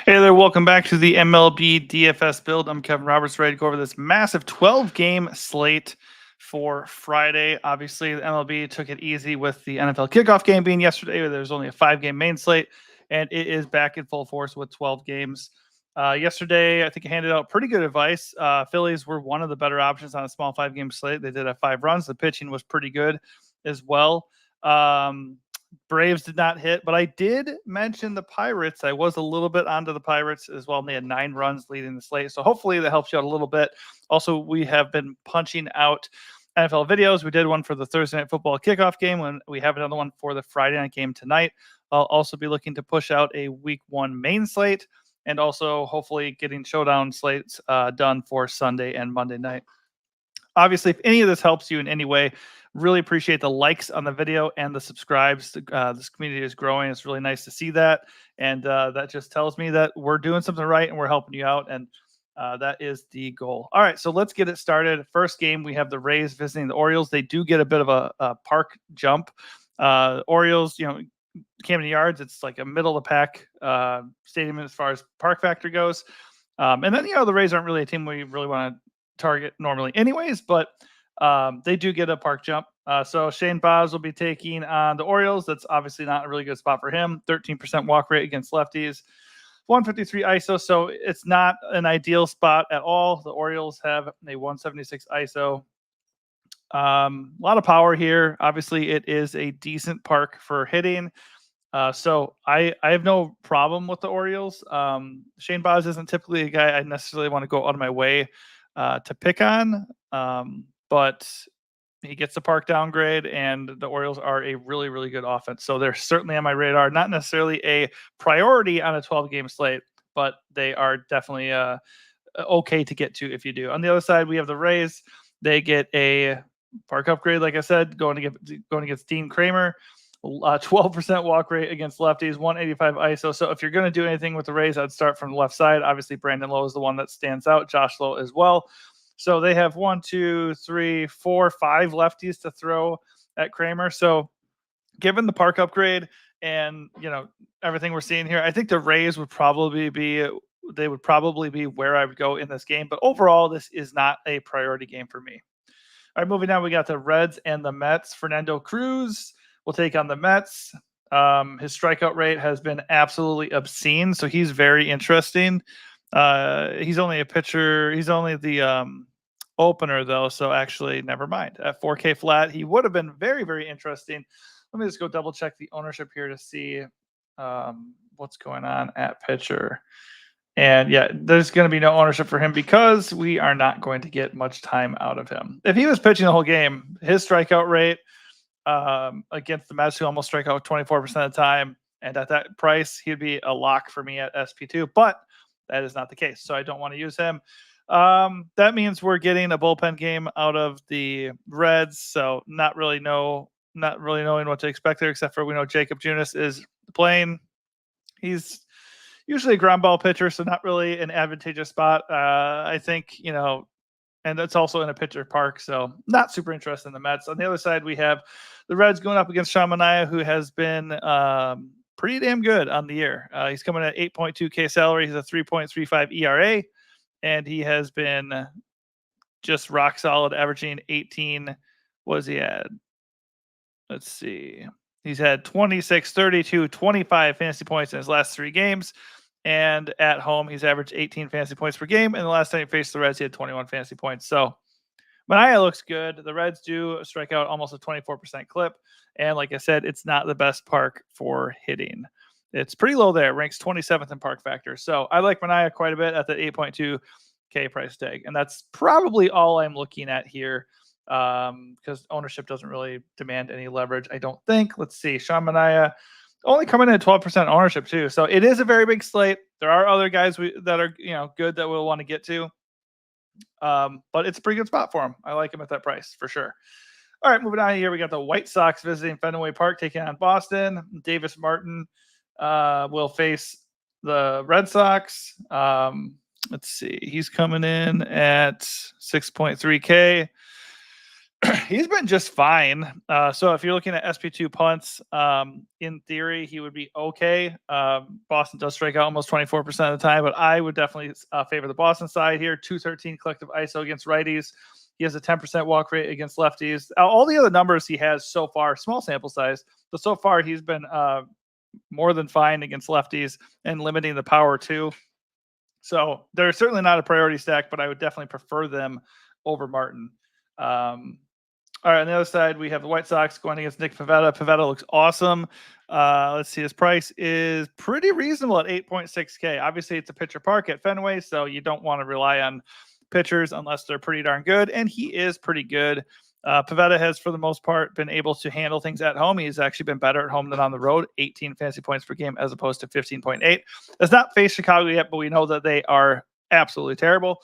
Hey there, welcome back to the MLB DFS build. I'm Kevin Roberts, ready to go over this massive 12-game slate for Friday. Obviously, the MLB took it easy with the NFL kickoff game being yesterday. There's only a 5-game main slate, and it is back in full force with 12 games. Yesterday, I think I handed out pretty good advice. Phillies were one of the better options on a small 5-game slate. They did have 5 runs. The pitching was pretty good as well. Braves did not hit, but I did mention the Pirates. I was a little bit onto the Pirates as well, and they had 9 runs leading the slate. So hopefully that helps you out a little bit. Also, we have been punching out NFL videos. We did one for the Thursday Night Football kickoff game, and we have another one for the Friday night game tonight. I'll also be looking to push out a Week 1 main slate, and also hopefully getting showdown slates done for Sunday and Monday night. Obviously, if any of this helps you in any way, really appreciate the likes on the video and the subscribes. This community is growing. It's really nice to see that. And that just tells me that we're doing something right and we're helping you out. And that is the goal. All right, so let's get it started. First game, we have the Rays visiting the Orioles. They do get a bit of a park jump. Orioles, Camden Yards, it's like a middle of the pack stadium as far as park factor goes. And then, the Rays aren't really a team we really want to target normally anyways, but they do get a park jump. So Shane Baz will be taking on the Orioles. That's obviously not a really good spot for him. 13% walk rate against lefties, 153 ISO. So it's not an ideal spot at all. The Orioles have a 176 ISO. A lot of power here. Obviously, it is a decent park for hitting. So I have no problem with the Orioles. Shane Baz isn't typically a guy I necessarily want to go out of my way to pick on. But he gets the park downgrade, and the Orioles are a really, really good offense. So they're certainly on my radar. Not necessarily a priority on a 12-game slate, but they are definitely okay to get to if you do. On the other side, we have the Rays. They get a park upgrade, like I said, going against Dean Kramer. 12% walk rate against lefties, 185 ISO. So if you're going to do anything with the Rays, I'd start from the left side. Obviously, Brandon Lowe is the one that stands out. Josh Lowe as well. So they have 1, 2, 3, 4, 5 lefties to throw at Kramer. So given the park upgrade and everything we're seeing here, I think the Rays would probably be where I would go in this game. But overall, this is not a priority game for me. All right, moving on, we got the Reds and the Mets. Fernando Cruz will take on the Mets. His strikeout rate has been absolutely obscene, so he's very interesting. He's only a pitcher. He's only the opener, though, so actually, never mind. At 4K flat, he would have been very, very interesting. Let me just go double check the ownership here to see what's going on at pitcher. And yeah, there's going to be no ownership for him because we are not going to get much time out of him. If he was pitching the whole game, his strikeout rate against the Mets, who almost strike out 24% of the time, and at that price, he'd be a lock for me at SP2. But that is not the case, so I don't want to use him. That means we're getting a bullpen game out of the Reds, so not really knowing what to expect there, except for we know Jacob Junis is playing. He's usually a ground ball pitcher, so not really an advantageous spot. I think, and that's also in a pitcher park, so not super interested in the Mets. On the other side, we have the Reds going up against Sean Manaea, who has been pretty damn good on the year. He's coming at 8.2K salary. He's a 3.35 ERA, and he has been just rock solid, averaging 18. What has he had? Let's see. He's had 26, 32, 25 fantasy points in his last 3 games. And at home, he's averaged 18 fantasy points per game. And the last time he faced the Reds, he had 21 fantasy points. So Manaea looks good. The Reds do strike out almost a 24% clip. And like I said, it's not the best park for hitting. It's pretty low there. It ranks 27th in park factor. So I like Manaea quite a bit at the 8.2K price tag. And that's probably all I'm looking at here because ownership doesn't really demand any leverage, I don't think. Let's see. Sean Manaea only coming in at 12% ownership too. So it is a very big slate. There are other guys that are good that we'll want to get to. But it's a pretty good spot for him. I like him at that price for sure. All right, moving on here, we got the White Sox visiting Fenway Park, taking on Boston. Davis Martin will face the Red Sox. Let's see. He's coming in at 6.3K. He's been just fine. So if you're looking at SP2 punts, in theory, he would be okay. Boston does strike out almost 24% of the time, but I would definitely favor the Boston side here. 213 collective ISO against righties. He has a 10% walk rate against lefties. All the other numbers he has so far, small sample size, but so far he's been more than fine against lefties and limiting the power too. So they're certainly not a priority stack, but I would definitely prefer them over Martin. All right, on the other side, we have the White Sox going against Nick Pivetta. Pivetta looks awesome. Let's see, his price is pretty reasonable at 8.6K. Obviously, it's a pitcher park at Fenway, so you don't want to rely on pitchers unless they're pretty darn good, and he is pretty good. Pivetta has, for the most part, been able to handle things at home. He's actually been better at home than on the road, 18 fantasy points per game as opposed to 15.8. Has not faced Chicago yet, but we know that they are absolutely terrible.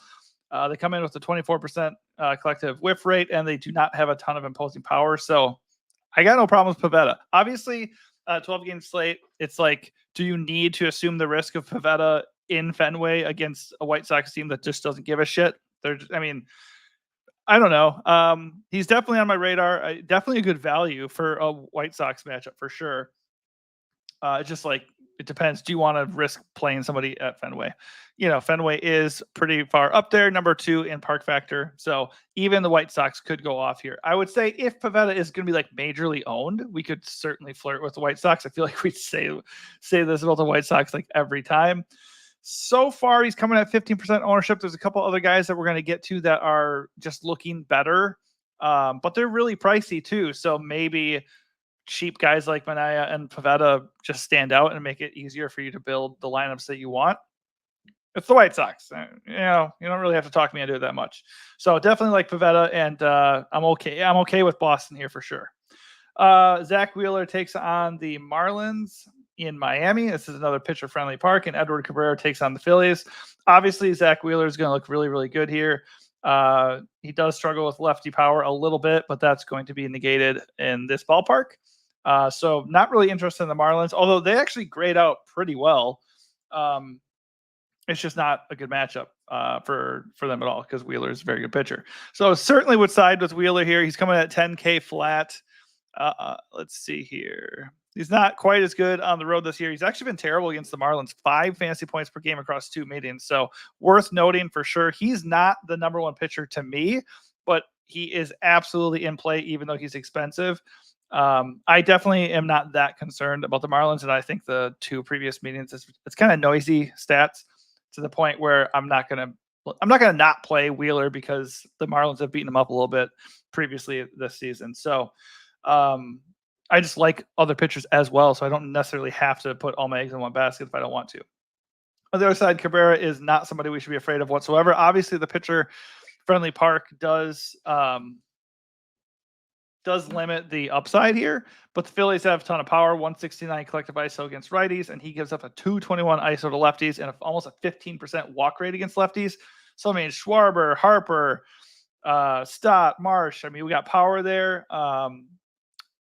They come in with a 24% collective whiff rate, and they do not have a ton of imposing power. So I got no problem with Pivetta. Obviously, 12-game slate, it's like, do you need to assume the risk of Pivetta in Fenway against a White Sox team that just doesn't give a shit? I don't know. He's definitely on my radar. Definitely a good value for a White Sox matchup for sure. It's just like, it depends. Do you want to risk playing somebody at Fenway? Fenway is pretty far up there, number 2 in park factor. So even the White Sox could go off here. I would say if Pivetta is going to be like majorly owned, we could certainly flirt with the White Sox. I feel like we'd say this about the White Sox like every time. So far, he's coming at 15% ownership. There's a couple other guys that we're going to get to that are just looking better, but they're really pricey too. So maybe cheap guys like Manaea and Pivetta just stand out and make it easier for you to build the lineups that you want. It's the White Sox. You don't really have to talk me into it that much. So definitely like Pivetta, and I'm okay. I'm okay with Boston here for sure. Zach Wheeler takes on the Marlins in Miami. This is another pitcher-friendly park, and Edward Cabrera takes on the Phillies. Obviously, Zach Wheeler is going to look really, really good here. He does struggle with lefty power a little bit, but that's going to be negated in this ballpark. So not really interested in the Marlins, although they actually grade out pretty well. It's just not a good matchup for them at all because Wheeler is a very good pitcher. So certainly would side with Wheeler here. He's coming at 10K flat. Let's see here. He's not quite as good on the road this year. He's actually been terrible against the Marlins, 5 fantasy points per game across 2 meetings. So worth noting for sure. He's not the number 1 pitcher to me, but he is absolutely in play, even though he's expensive. I definitely am not that concerned about the Marlins, and I think the 2 previous meetings, it's kind of noisy stats to the point where I'm not gonna not play Wheeler because the Marlins have beaten him up a little bit previously this season. So I just like other pitchers as well, so I don't necessarily have to put all my eggs in one basket if I don't want to. On the other side, Cabrera is not somebody we should be afraid of whatsoever. Obviously, the pitcher-friendly park does limit the upside here, but the Phillies have a ton of power, 169 collective ISO against righties, and he gives up a 221 ISO to lefties and almost a 15% walk rate against lefties. So, I mean, Schwarber, Harper, Stott, Marsh. I mean, we got power there.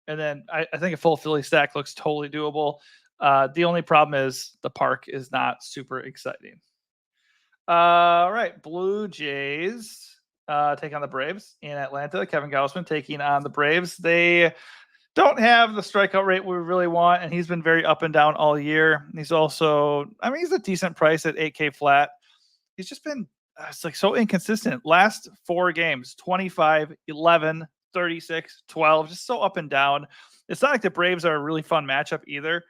And then I think a full Philly stack looks totally doable. The only problem is the park is not super exciting. All right, Blue Jays take on the Braves in Atlanta. Kevin Gausman taking on the Braves. They don't have the strikeout rate we really want, and he's been very up and down all year. He's also, he's a decent price at 8K flat. He's just been it's like so inconsistent. Last 4 games, 25, 11, 36, 12, just so up and down. It's not like the Braves are a really fun matchup either.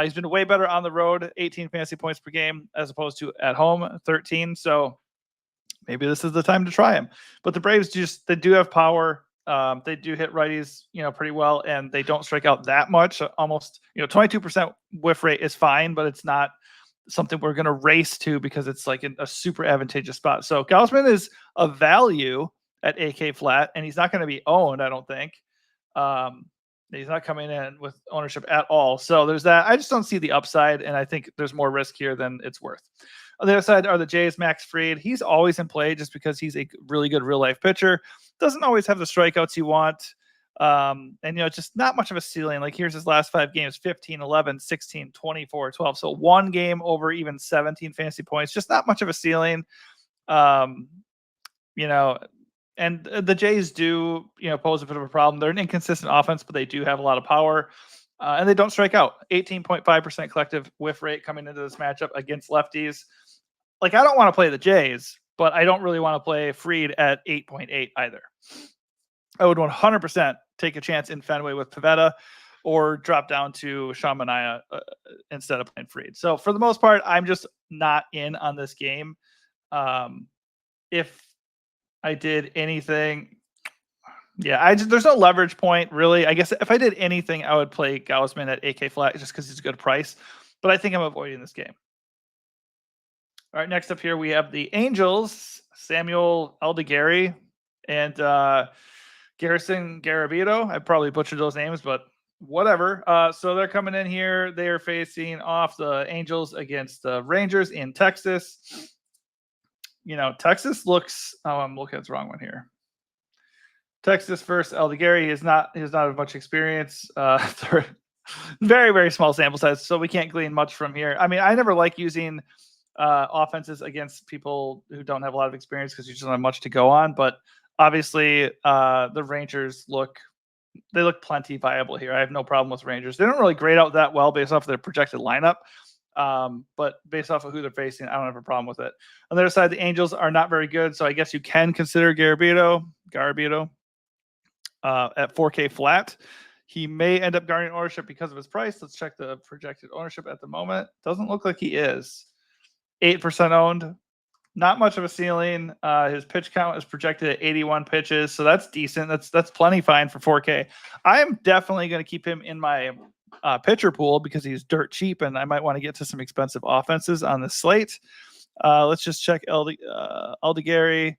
He's been way better on the road, 18 fantasy points per game, as opposed to at home, 13. So maybe this is the time to try him. But the Braves they do have power. They do hit righties, pretty well, and they don't strike out that much. Almost, 22% whiff rate is fine, but it's not something we're going to race to because it's like a super advantageous spot. So Gausman is a value at AK flat, and he's not going to be owned, I don't think. He's not coming in with ownership at all. So there's that. I just don't see the upside, and I think there's more risk here than it's worth. On the other side are the Jays, Max Fried. He's always in play just because he's a really good real-life pitcher. Doesn't always have the strikeouts you want. And, just not much of a ceiling. Like here's his last 5 games, 15, 11, 16, 24, 12. So 1 game over even 17 fantasy points, just not much of a ceiling. And the Jays do, pose a bit of a problem. They're an inconsistent offense, but they do have a lot of power, and they don't strike out. 18.5% collective whiff rate coming into this matchup against lefties. Like, I don't want to play the Jays, but I don't really want to play Fried at 8.8 either. I would 100% take a chance in Fenway with Pivetta or drop down to Sean Manaea instead of playing Fried. So for the most part, I'm just not in on this game. If I did anything, there's no leverage point really. I guess if I did anything, I would play Gausman at AK flat just because he's a good price. But I think I'm avoiding this game. All right, next up here we have the Angels, Samuel Aldegari and Garrison Garabito. I probably butchered those names, but whatever. So they're coming in here. They are facing off the Angels against the Rangers in Texas. Texas looks. Oh, I'm looking at the wrong one here. Texas versus Aldegari. He has not as much experience. Very, very small sample size, so we can't glean much from here. I mean, I never like using offenses against people who don't have a lot of experience because you just don't have much to go on. But obviously, the Rangers look plenty viable here. I have no problem with Rangers. They don't really grade out that well based off their projected lineup. But based off of who they're facing, I don't have a problem with it. On the other side, the Angels are not very good, so I guess you can consider Garabito at 4K flat. He may end up garnering ownership because of his price. Let's check the projected ownership at the moment. Doesn't look like he is. 8% owned. Not much of a ceiling. His pitch count is projected at 81 pitches, so that's decent. That's plenty fine for 4K. I am definitely going to keep him in my pitcher pool because he's dirt cheap, and I might want to get to some expensive offenses on the slate. Let's just check Aldegari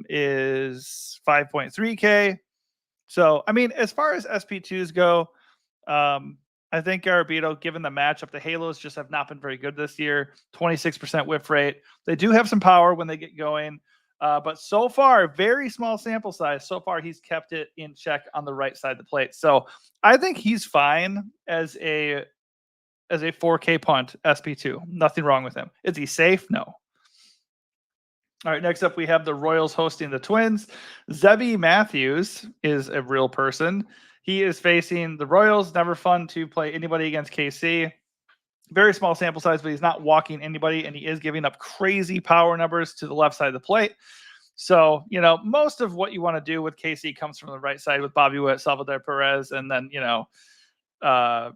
is 5.3K. So, I mean, as far as SP2s go, I think Garabito, given the matchup, the Halos just have not been very good this year. 26% whiff rate. They do have some power when they get going. But so far, very small sample size. So far, he's kept it in check on the right side of the plate. So I think he's fine as a 4K punt SP2. Nothing wrong with him. Is he safe? No. All right, next up we have the Royals hosting the Twins. Zebby Matthews is a real person. He is facing the Royals. Never fun to play anybody against KC. Very small sample size, but he's not walking anybody, and he is giving up crazy power numbers to the left side of the plate. So, most of what you want to do with KC comes from the right side with Bobby Witt, Salvador Perez, and then, all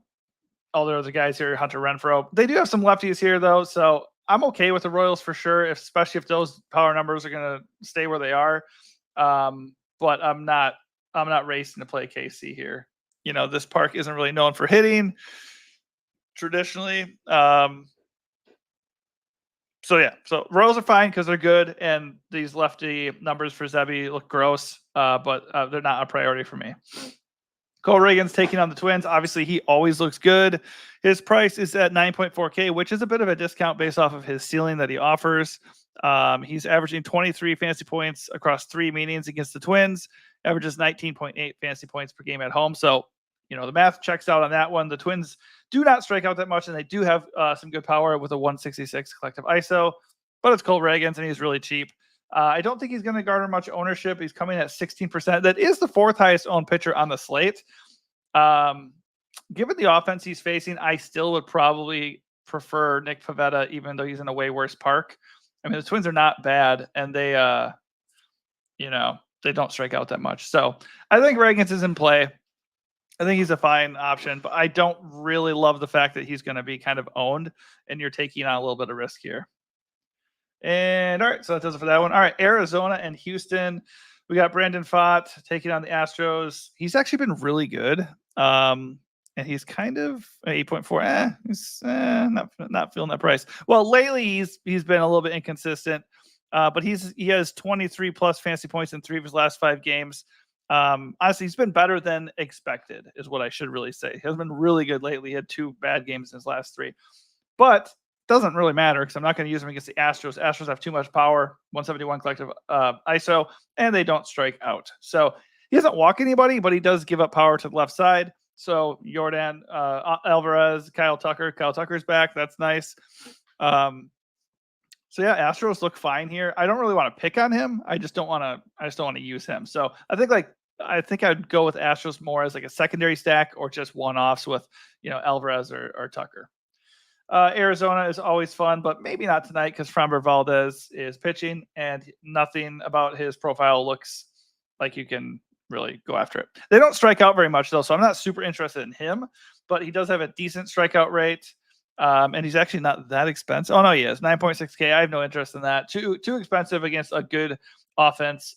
the other guys here, Hunter Renfroe. They do have some lefties here, though, so I'm okay with the Royals for sure, especially if those power numbers are going to stay where they are. But I'm not racing to play KC here. This park isn't really known for hitting traditionally. So Royals are fine because they're good, and these lefty numbers for Zebby look gross, but they're not a priority for me. Cole Reagan's taking on the Twins. Obviously, he always looks good. His price is at 9.4K, which is a bit of a discount based off of his ceiling that he offers. He's averaging 23 fantasy points across 3 meetings against the Twins, averages 19.8 fantasy points per game at home. So, the math checks out on that one. The Twins do not strike out that much, and they do have some good power with a 166 collective ISO, but it's Cole Reagan's, and he's really cheap. I don't think he's going to garner much ownership. He's coming at 16%. That is the 4th highest owned pitcher on the slate. Given the offense he's facing, I still would probably prefer Nick Pivetta, even though he's in a way worse park. I mean, the Twins are not bad, and they, they don't strike out that much. So I think Reagan's is in play. I think he's a fine option, but I don't really love the fact that he's going to be kind of owned, and you're taking on a little bit of risk here. And all right, so that does it for that one. All right, Arizona and Houston. We got Brandon Pfaadt taking on the Astros. He's actually been really good. And he's kind of 8.4. He's not feeling that price. Well, lately he's been a little bit inconsistent. But he has 23 plus fantasy points in 3 of his last 5 games. Honestly, he's been better than expected, is what I should really say. He has been really good lately. He had 2 bad games in his last 3. But doesn't really matter because I'm not going to use him against the Astros. Astros have too much power, 171 collective ISO, and they don't strike out. So he doesn't walk anybody, but he does give up power to the left side. So Jordan Alvarez, Kyle Tucker's back. That's nice. So yeah, Astros look fine here. I don't really want to pick on him. I just don't want to use him. So I think I'd go with Astros more as like a secondary stack or just one-offs with Alvarez or Tucker. Arizona is always fun, but maybe not tonight because Framber Valdez is pitching, and nothing about his profile looks like you can really go after it. They don't strike out very much though, so I'm not super interested in him. But he does have a decent strikeout rate. And he's actually not that expensive. Oh no, he is 9.6K. I have no interest in that. Too expensive against a good offense.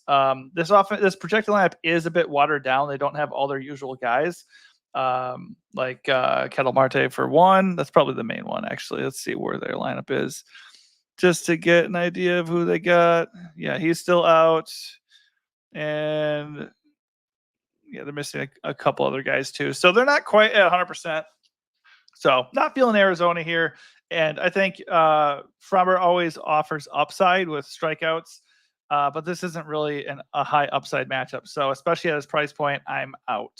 This projected lineup is a bit watered down. They don't have all their usual guys, like Kettle Marte for one. That's probably the main one actually. Let's see where their lineup is, just to get an idea of who they got. Yeah, he's still out, and yeah, they're missing a couple other guys too. So they're not quite at 100%. So not feeling Arizona here. And I think Framber always offers upside with strikeouts, but this isn't really a high upside matchup. So especially at his price point, I'm out.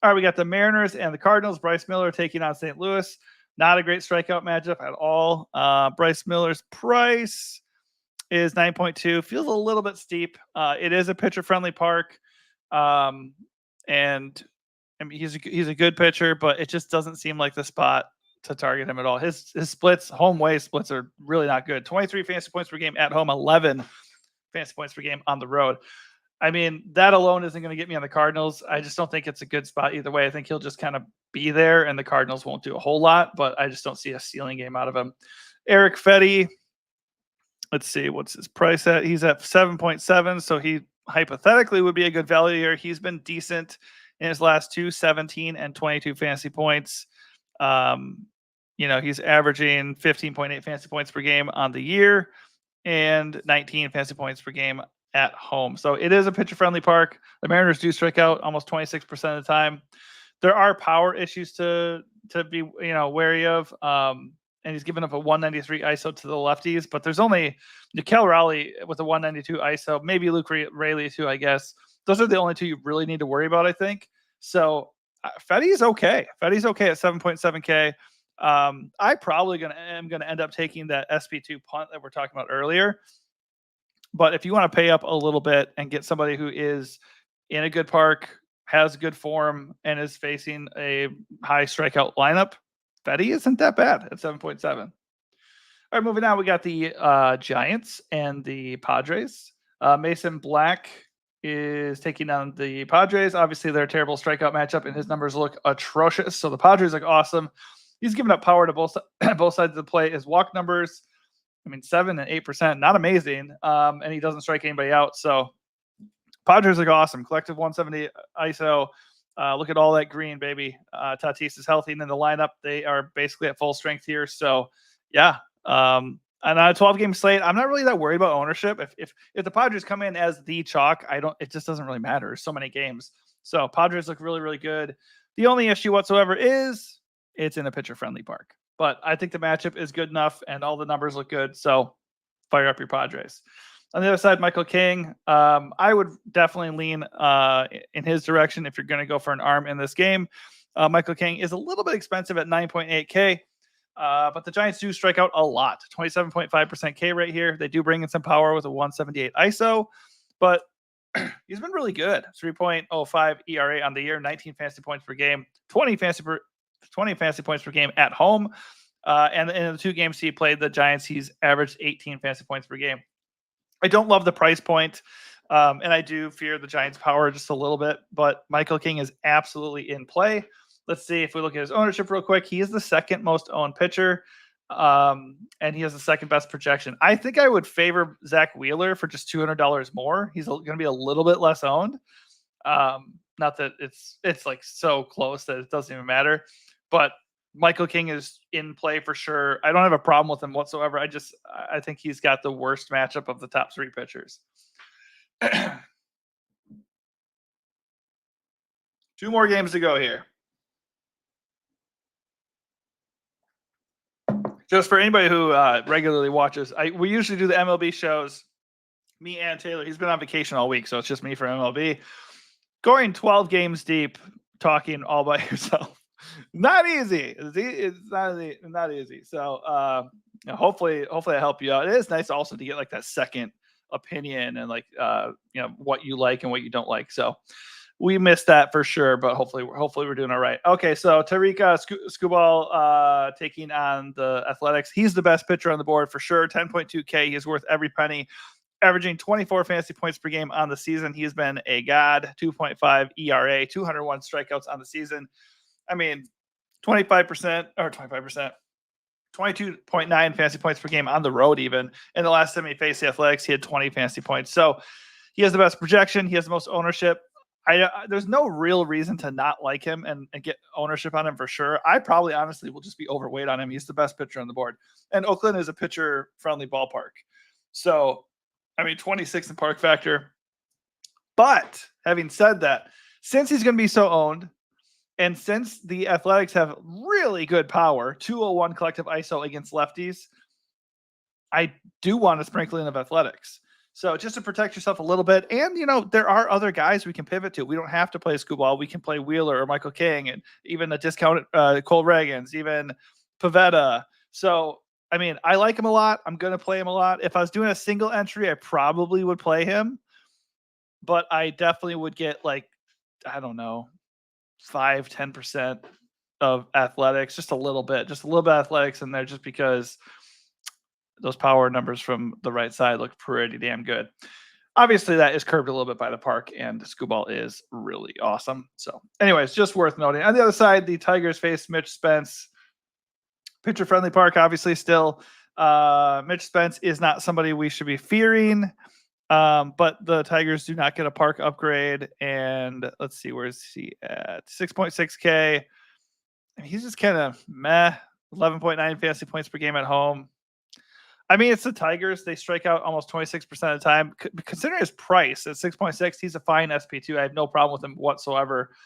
All right, we got the Mariners and the Cardinals. Bryce Miller taking on St. Louis. Not a great strikeout matchup at all. Bryce Miller's price is 9.2. Feels a little bit steep. It is a pitcher-friendly park. And I mean, he's a good pitcher, but it just doesn't seem like the spot to target him at all. His splits, home way splits, are really not good. 23 fantasy points per game at home, 11 fantasy points per game on the road. I mean, that alone isn't going to get me on the Cardinals. I just don't think it's a good spot either way. I think he'll just kind of be there, and the Cardinals won't do a whole lot, but I just don't see a ceiling game out of him. Eric Fetty, let's see, what's his price at? He's at 7.7, so he hypothetically would be a good value here. He's been decent in his last 17 and 22 fantasy points. He's averaging 15.8 fantasy points per game on the year and 19 fantasy points per game at home. So it is a pitcher-friendly park. The Mariners do strike out almost 26% of the time. There are power issues to be wary of. And he's given up a 193 ISO to the lefties, but there's only Nikhil Raleigh with a 192 ISO, maybe Luke Raley too, I guess. Those are the only two you really need to worry about, I think. So Fetty's okay. Fetty's okay at 7.7K. I probably am gonna end up taking that SP2 punt that we're talking about earlier. But if you want to pay up a little bit and get somebody who is in a good park, has good form, and is facing a high strikeout lineup, Fetty isn't that bad at 7.7. All right, moving on, we got the Giants and the Padres. Mason Black is taking on the Padres. Obviously, they're a terrible strikeout matchup, and his numbers look atrocious. So the Padres look awesome. He's giving up power to both sides of the plate. His walk numbers, 7 and 8%, not amazing. And he doesn't strike anybody out. So Padres look awesome. Collective 170 ISO. Look at all that green, baby. Tatis is healthy, and in the lineup, they are basically at full strength here. So, yeah. And on a 12-game slate, I'm not really that worried about ownership. If the Padres come in as the chalk, it just doesn't really matter. There's so many games. So Padres look really, really good. The only issue whatsoever is it's in a pitcher-friendly park. But I think the matchup is good enough, and all the numbers look good. So fire up your Padres. On the other side, Michael King, I would definitely lean in his direction if you're going to go for an arm in this game. Michael King is a little bit expensive at 9.8K, but the Giants do strike out a lot. 27.5% K rate here. They do bring in some power with a 178 ISO, but he's been really good. 3.05 ERA on the year, 19 fantasy points per game, 20 fantasy points per game at home. And in the 2 games he played the Giants, he's averaged 18 fantasy points per game. I don't love the price point, and I do fear the Giants' power just a little bit, but Michael King is absolutely in play. Let's see if we look at his ownership real quick. He is the second most owned pitcher, and he has the second best projection. I think I would favor Zach Wheeler for just $200 more. He's going to be a little bit less owned. Not that it's like so close that it doesn't even matter, but Michael King is in play for sure. I don't have a problem with him whatsoever. I think he's got the worst matchup of the top 3 pitchers. 2 more games to go here. Just for anybody who regularly watches, we usually do the MLB shows. Me and Taylor, he's been on vacation all week, so it's just me for MLB. Going 12 games deep, talking all by yourself. Not easy. It's not easy. So hopefully I help you out. It is nice also to get like that second opinion and like what you like and what you don't like. So we missed that for sure, but hopefully we're doing all right. Okay, so Tariq Skubal taking on the Athletics. He's the best pitcher on the board for sure. 10.2K. He's worth every penny. Averaging 24 fantasy points per game on the season. He's been a god. 2.5 ERA, 201 strikeouts on the season. I mean, 25% or 25%. 22.9 fantasy points per game on the road, even. In the last time he faced the Athletics, he had 20 fantasy points. So he has the best projection. He has the most ownership. There's no real reason to not like him and get ownership on him for sure. I probably honestly will just be overweight on him. He's the best pitcher on the board. And Oakland is a pitcher-friendly ballpark. So, 26 in park factor. But having said that, since he's going to be so owned, and since the Athletics have really good power, 201 collective ISO against lefties, I do want to sprinkle in of Athletics. So just to protect yourself a little bit. And, there are other guys we can pivot to. We don't have to play Skubal. We can play Wheeler or Michael King and even a discounted Cole Reagans, even Pavetta. So, I like him a lot. I'm going to play him a lot. If I was doing a single entry, I probably would play him. But I definitely would get 5-10% of Athletics, just a little bit of Athletics in there, just because those power numbers from the right side look pretty damn good. Obviously, that is curbed a little bit by the park, and Skubal is really awesome. So, anyways, just worth noting. On the other side, the Tigers face Mitch Spence. Pitcher-friendly park, obviously, still. Mitch Spence is not somebody we should be fearing. But the Tigers do not get a park upgrade. And let's see, where is he at? 6.6K. He's just kind of meh. 11.9 fantasy points per game at home. It's the Tigers. They strike out almost 26% of the time. Considering his price at 6.6, he's a fine SP2. I have no problem with him whatsoever.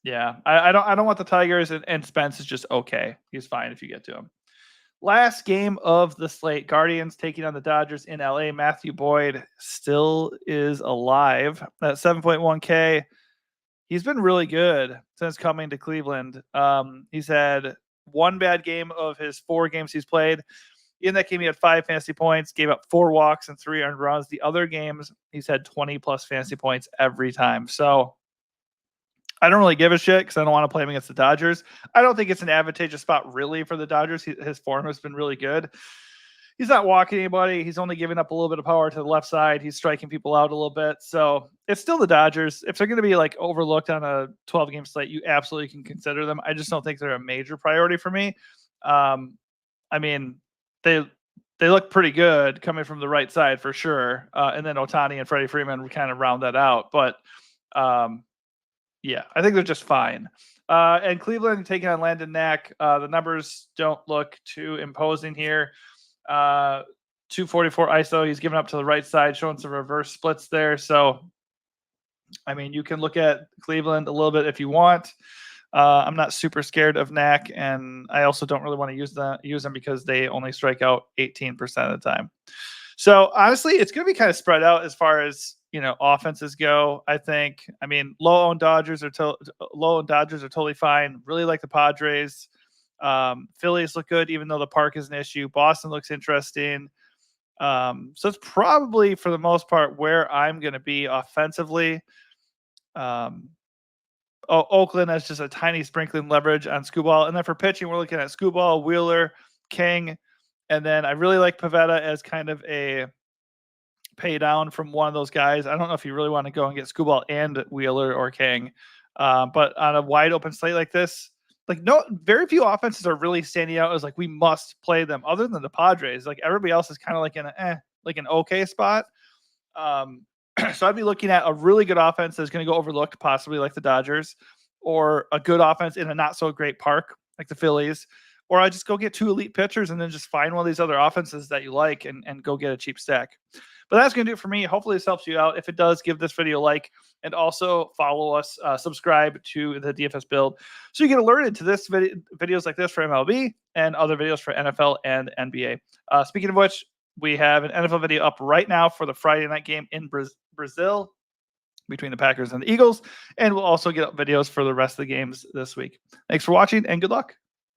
Yeah, I don't want the Tigers, and Spence is just okay. He's fine if you get to him. Last game of the slate, Guardians taking on the Dodgers in LA. Matthew Boyd still is alive at 7.1K. He's been really good since coming to Cleveland. He's had one bad game of his 4 games he's played. In that game, he had 5 fantasy points, gave up 4 walks and 3 earned runs. The other games, he's had 20-plus fantasy points every time. So I don't really give a shit because I don't want to play him against the Dodgers. I don't think it's an advantageous spot really for the Dodgers. His form has been really good. He's not walking anybody. He's only giving up a little bit of power to the left side. He's striking people out a little bit. So it's still the Dodgers. If they're going to be overlooked on a 12-game slate, you absolutely can consider them. I just don't think they're a major priority for me. They look pretty good coming from the right side for sure. And then Ohtani and Freddie Freeman kind of round that out. But yeah, I think they're just fine. And Cleveland taking on Landon Knack. The numbers don't look too imposing here. 244 ISO. He's given up to the right side, showing some reverse splits there. So, you can look at Cleveland a little bit if you want. I'm not super scared of Knack, and I also don't really want to use them because they only strike out 18% of the time. So honestly, it's going to be kind of spread out as far as offenses go. I think. Low-owned Dodgers are totally fine. Really like the Padres. Phillies look good, even though the park is an issue. Boston looks interesting. So it's probably for the most part where I'm going to be offensively. Oakland has just a tiny sprinkling leverage on Skubal, and then for pitching, we're looking at Skubal, Wheeler, King. And then I really like Pavetta as kind of a pay down from one of those guys. I don't know if you really want to go and get Skubal and Wheeler or King. But on a wide open slate like this, very few offenses are really standing out as we must play them other than the Padres. Everybody else is kind of in an okay spot. So I'd be looking at a really good offense that's going to go overlooked, possibly like the Dodgers, or a good offense in a not so great park like the Phillies. Or I just go get 2 elite pitchers and then just find one of these other offenses that you like and go get a cheap stack. But that's going to do it for me. Hopefully this helps you out. If it does, give this video a like and also follow us, subscribe to the DFS build so you get alerted to this videos like this for MLB and other videos for NFL and NBA. Speaking of which, we have an NFL video up right now for the Friday night game in Brazil between the Packers and the Eagles. And we'll also get up videos for the rest of the games this week. Thanks for watching and good luck.